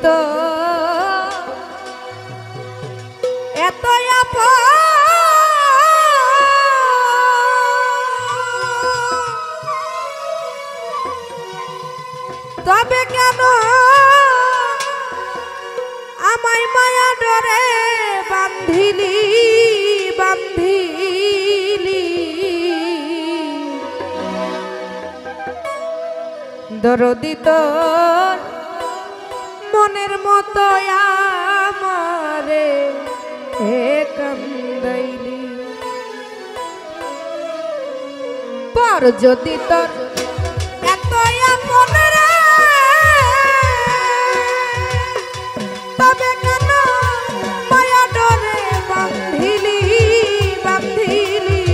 দিত এত আপন তবে কেন আমায় মায়া ডরে বান্ধিলি বান্ধিলি দরদি তোর মনের মতো আমারে কান্দাইলি পর যদি তোর এত আপন রে তবে কেন মায়া ডরে বান্ধিলি বান্ধিলি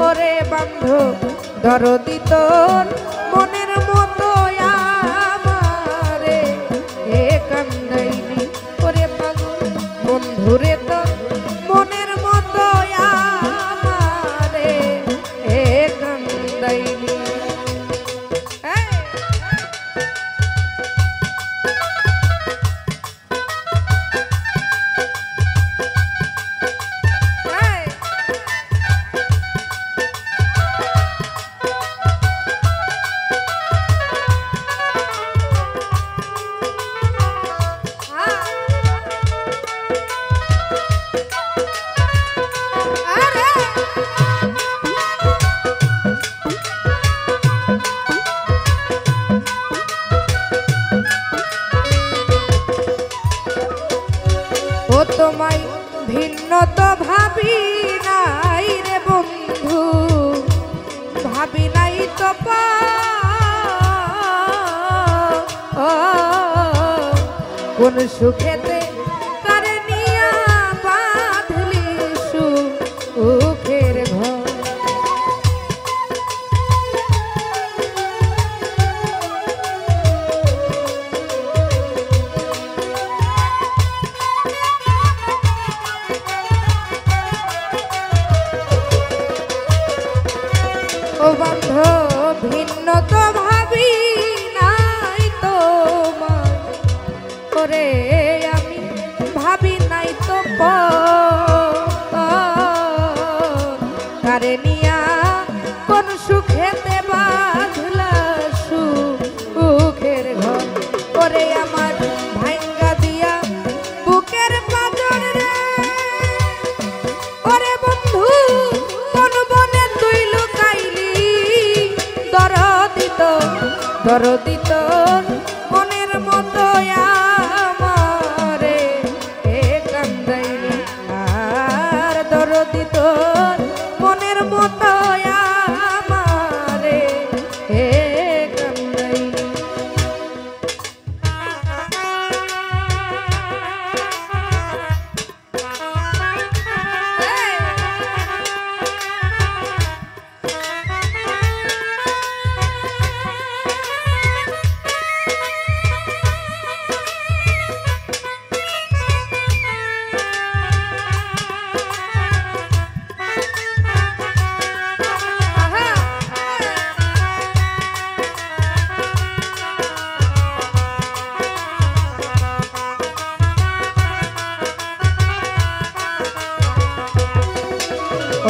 ওরে বন্ধু দরদি তোর মনের মতো আমারে কান্দাইলি ওরে পাগল বন্ধুরে তোর মনের মতো আমারে কান্দাইলি তোমায় ভিন্ন তো ভাবি নাই রে বন্ধু ভাবি নাই তো কোন সুখেতে কারে নিয়া বাঁধলি সুখের ঘর ও বন্ধু ভিন্ন তো ভাবি নাই তোমার ওরে আমি ভাবি নাই তো কারে নিয়া কোন সুখেতে বাঁধলা সুখের ঘর ওরে আমার ভাঙ্গা দিয়া বুকের পাঁজর রে ওরে বন্ধু কোন বনে তুই লুকাইলি দরদি তোর মনের মতো আমারে কান্দাইলি আর দরদি তোর মনের মতো আমারে কান্দাইলি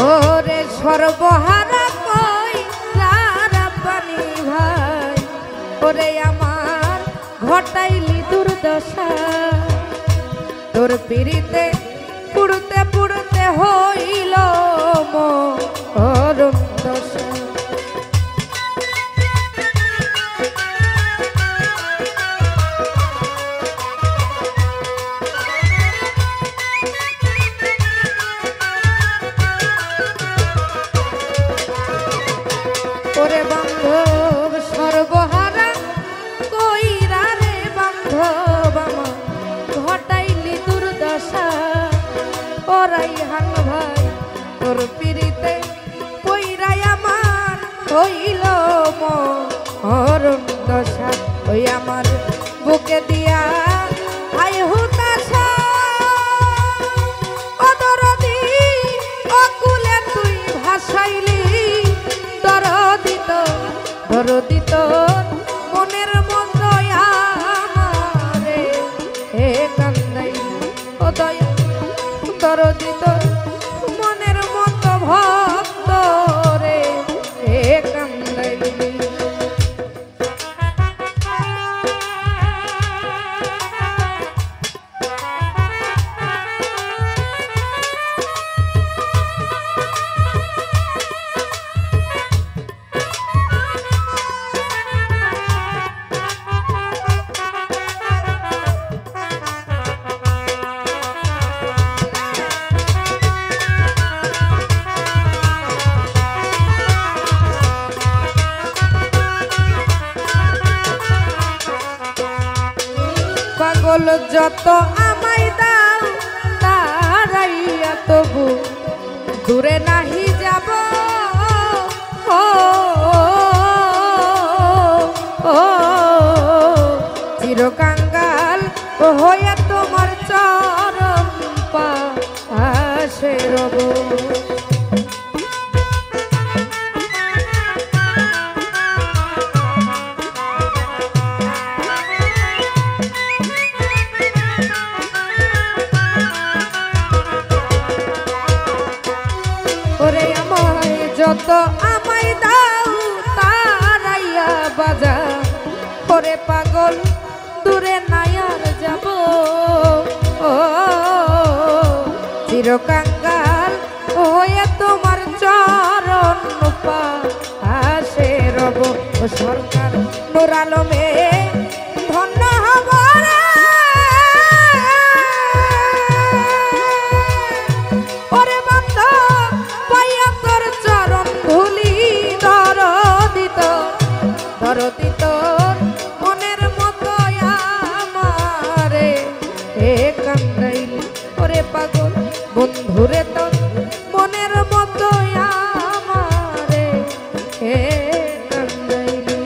ওরে সর্বহারা কই সারা পানি ভাই ওরে আমার ঘটাইলি দুর্দশা তোর পিড়িতে পুড়তে পুড়তে হইল মরণ দশা ওরে বান্ধব সর্বহারা কইরা রে বান্ধব আমার ঘটাইলি দুর্দশা ওরাই হান ভাই তোর পিড়িতে কইরাই আমার হইল মরণ দশা ওই আমার বুকে দিয়া আই হুতাশা অদরদি অকুলে তুই ভাসাইলি দরদি তোর মনের মতো আমারে দরদি তোর মনের মতো ভক্ত রে এ কান্দাইলি। পাগল যত আমায় দাও তারাইয়া তবু দূরে নাহি যাব। ও ও চিরকাঙ্গাল হইয়া তোমার চরণ পাশে রব। ওরে আমায় যত আমায় দাও তারাইয়া বাজা, ওরে পাগল দূরে নায়ার যাব। ও চিরকাঙ্গাল হয়ে তোমার চরণ পাশে রব। ও সরকার নূর আলমে ধন্য হব রে। ওরে বান্ধব পাইয়া তোর চরণ ধুলি দরদি তোর মনের মতো আমারে এ কান্দাইলি। ওরে পাগল বন্ধুরে তোর মনের মতো আমারে এ কান্দাইলি।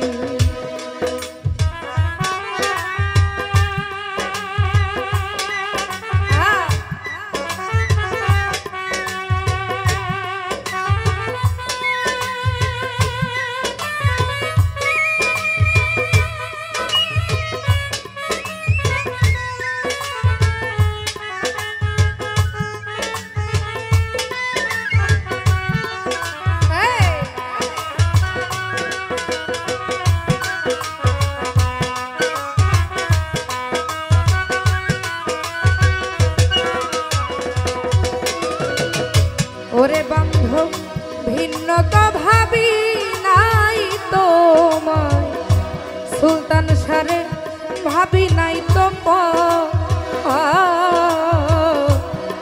ওরে বান্ধব ভিন্ন তো ভাবি নাই তোমায়, সুলতান সারে ভাবি নাই তো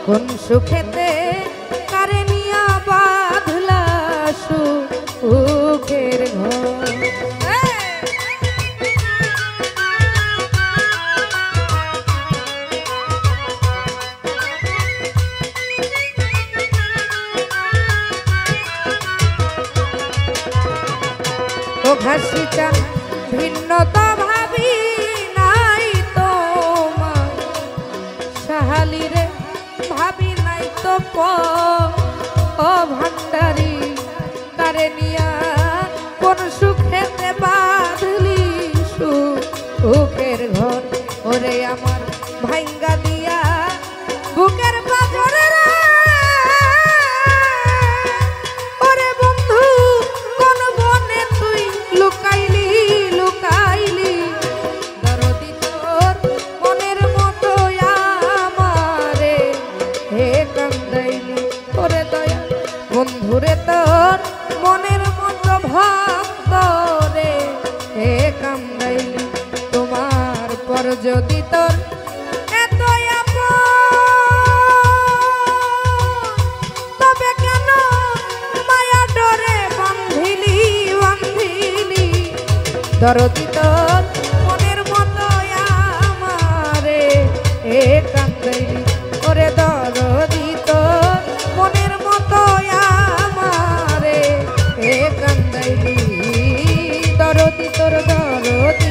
কোন সুখেতে কারে নিয়া বাঁধলা সুখের ঘর। ও ঘাসি চান ভিন্নতা ভাবি নাই তোমার, সাহালি রে ভাবি নাই তো ও ভান্ডারি তারে নিয়া কোন সুখেতে বাঁধলি সুখের ঘর। ওরে আমার ভাঙ্গা দিয়া বুকের পাজরে রে। ওরে বন্ধু কোন বনে তুই লুকাইলি লুকাইলি, দরদি তোর মনের মতো আমারে হে কান্দাইলি। ওরে দয়া বন্ধুরে তোর মনের মতো ভক্ত রে হে কান্দাইলি। তোমার পর যদি তোর এত আপন, তবে কেন মায়া ডরে বান্ধিলি বান্ধিলি, দরদি তোর মনের মতো আমারে এ কান্দাইলি। ওরে দরদি তোর মনের মতো আমারে এ কান্দাইলি, দরদি তোর দরদি